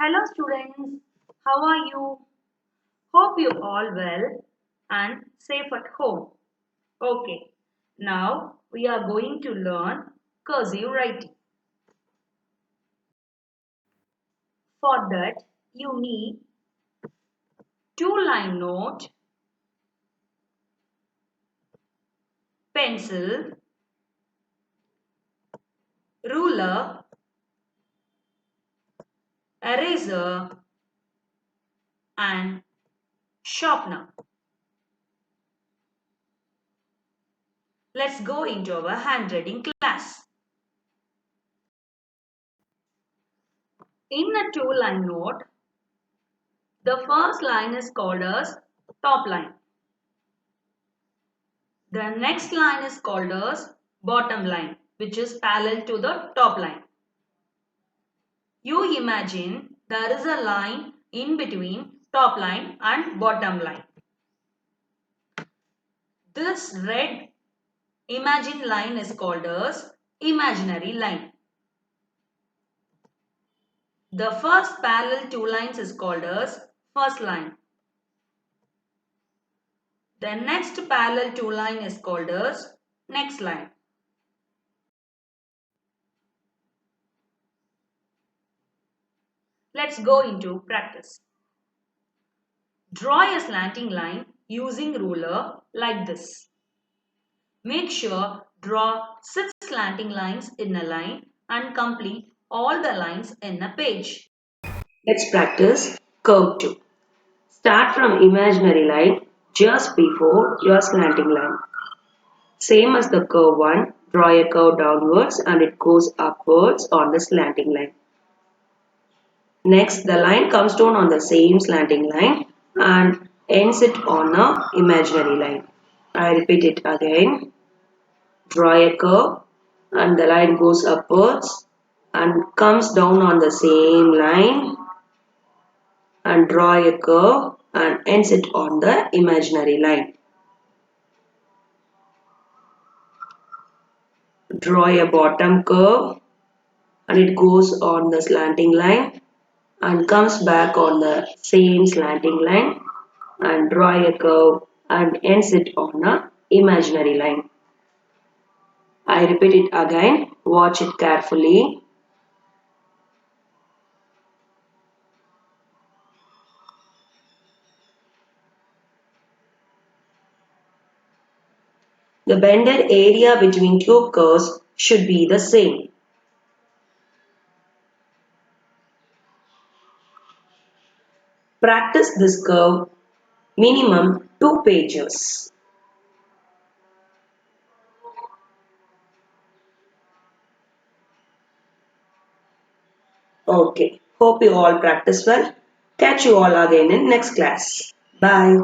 Hello students, how are you? Hope you all well and safe at home. Okay, now we are going to learn cursive writing. For that you need two-line note, pencil, ruler, eraser and sharpener. Let's go into our handwriting class. In a two-line note, the first line is called as top line. The next line is called as bottom line, which is parallel to the top line. You imagine there is a line in between top line and bottom line. This red imagined line is called as imaginary line. The first parallel two lines is called as first line. The next parallel two line is called as next line. Let's go into practice. Draw a slanting line using ruler like this. Make sure draw 6 slanting lines in a line and complete all the lines in a page. Let's practice curve 2. Start from imaginary line just before your slanting line. Same as the curve 1, draw a curve downwards and it goes upwards on the slanting line. Next, the line comes down on the same slanting line and ends it on a imaginary line. I repeat it again. Draw a curve and the line goes upwards and comes down on the same line and draw a curve and ends it on the imaginary line. Draw a bottom curve and it goes on the slanting line and comes back on the same slanting line and draw a curve and ends it on a imaginary line. I repeat it again, watch it carefully. The bended area between two curves should be the same. Practice this curve minimum 2 pages. Okay, hope you all practice well. Catch you all again in next class. Bye.